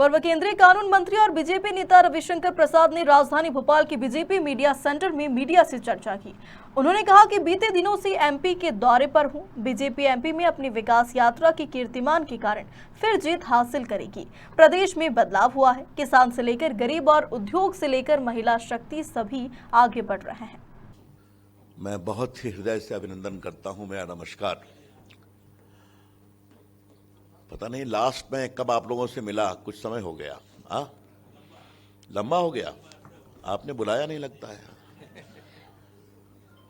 पूर्व केंद्रीय कानून मंत्री और बीजेपी नेता रविशंकर प्रसाद ने राजधानी भोपाल के बीजेपी मीडिया सेंटर में मीडिया से चर्चा की। उन्होंने कहा कि बीते दिनों से एमपी के दौरे पर हूं। बीजेपी एमपी में अपनी विकास यात्रा की कीर्तिमान के कारण फिर जीत हासिल करेगी। प्रदेश में बदलाव हुआ है। किसान से लेकर गरीब और उद्योग से लेकर महिला शक्ति सभी आगे बढ़ रहे हैं। मैं बहुत ही हृदय से अभिनंदन करता हूं। मेरा नमस्कार। पता नहीं लास्ट में कब आप लोगों से मिला, कुछ समय हो गया। लंबा हो गया, आपने बुलाया नहीं लगता है।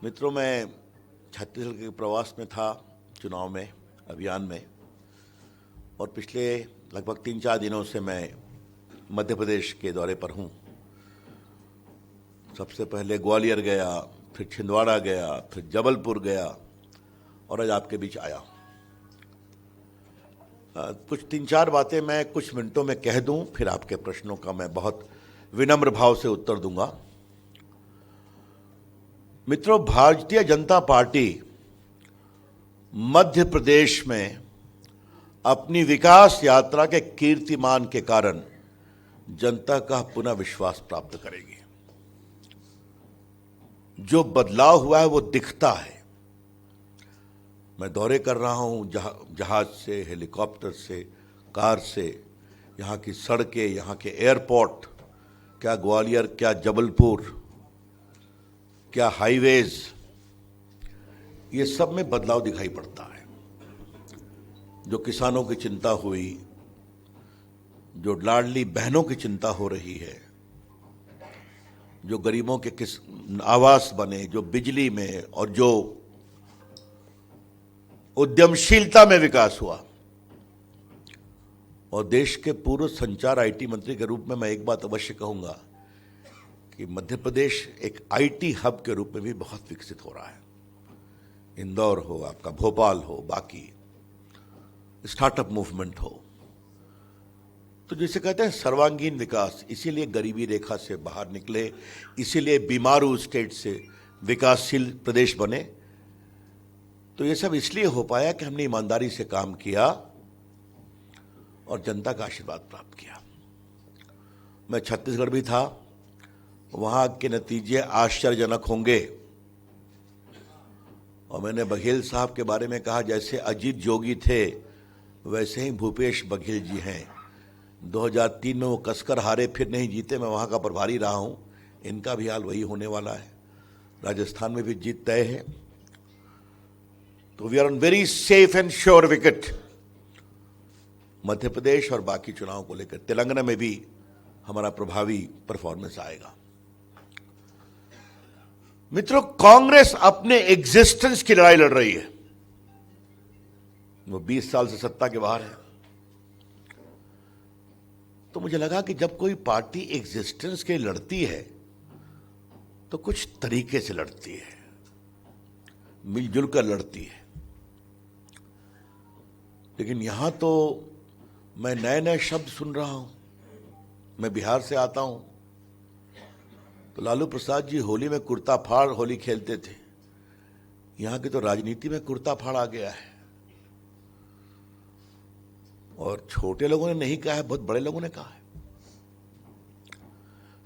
मित्रों, मैं छत्तीसगढ़ के प्रवास में था, चुनाव में, अभियान में, और पिछले लगभग 3-4 दिनों से मैं मध्य प्रदेश के दौरे पर हूं। सबसे पहले ग्वालियर गया, फिर छिंदवाड़ा गया, फिर जबलपुर गया और आज आपके बीच आया। कुछ 3-4 बातें मैं कुछ मिनटों में कह दूं, फिर आपके प्रश्नों का मैं बहुत विनम्र भाव से उत्तर दूंगा। मित्रों, भारतीय जनता पार्टी मध्य प्रदेश में अपनी विकास यात्रा के कीर्तिमान के कारण जनता का पुनः विश्वास प्राप्त करेगी। जो बदलाव हुआ है वो दिखता है। मैं दौरे कर रहा हूं, जहाज से, हेलीकॉप्टर से, कार से, यहाँ की सड़कें, यहाँ के एयरपोर्ट, क्या ग्वालियर, क्या जबलपुर, क्या हाईवेज, ये सब में बदलाव दिखाई पड़ता है। जो किसानों की चिंता हुई, जो लाडली बहनों की चिंता हो रही है, जो गरीबों के आवास बने, जो बिजली में और जो उद्यमशीलता में विकास हुआ। और देश के पूर्व संचार आईटी मंत्री के रूप में मैं एक बात अवश्य कहूंगा कि मध्य प्रदेश एक आईटी हब के रूप में भी बहुत विकसित हो रहा है। इंदौर हो, आपका भोपाल हो, बाकी स्टार्टअप मूवमेंट हो, तो जैसे कहते हैं सर्वांगीण विकास। इसीलिए गरीबी रेखा से बाहर निकले, इसीलिए बीमारू स्टेट से विकासशील प्रदेश बने। तो ये सब इसलिए हो पाया कि हमने ईमानदारी से काम किया और जनता का आशीर्वाद प्राप्त किया। मैं छत्तीसगढ़ भी था, वहां के नतीजे आश्चर्यजनक होंगे। और मैंने बघेल साहब के बारे में कहा, जैसे अजीत जोगी थे वैसे ही भूपेश बघेल जी हैं। 2003 में वो कसकर हारे, फिर नहीं जीते। मैं वहां का प्रभारी रहा हूं। इनका भी हाल वही होने वाला है। राजस्थान में भी जीत तय है। तो we are on very safe and sure wicket. Madhya Pradesh और बाकी चुनाव को लेकर तेलंगाना में भी हमारा प्रभावी परफॉर्मेंस आएगा। मित्रों, कांग्रेस अपने एग्जिस्टेंस की लड़ाई लड़ रही है। वो 20 साल से सत्ता के बाहर है। तो मुझे लगा कि जब कोई पार्टी एग्जिस्टेंस के लड़ती है तो कुछ तरीके से लड़ती है, मिलजुल कर लड़ती है। लेकिन यहां तो मैं नए नए शब्द सुन रहा हूं। मैं बिहार से आता हूं, तो लालू प्रसाद जी होली में कुर्ता फाड़ होली खेलते थे। यहां की तो राजनीति में कुर्ता फाड़ आ गया है। और छोटे लोगों ने नहीं कहा है, बहुत बड़े लोगों ने कहा है।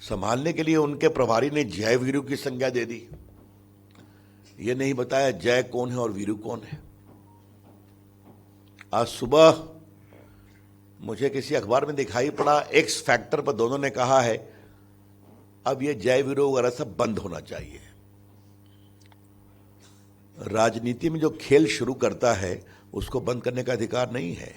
संभालने के लिए उनके प्रभारी ने जय वीरू की संज्ञा दे दी। ये नहीं बताया जय कौन है और वीरू कौन है। आज सुबह मुझे किसी अखबार में दिखाई पड़ा, एक्स फैक्टर पर दोनों ने कहा है अब ये जय वीरू वगैरह सब बंद होना चाहिए। राजनीति में जो खेल शुरू करता है उसको बंद करने का अधिकार नहीं है।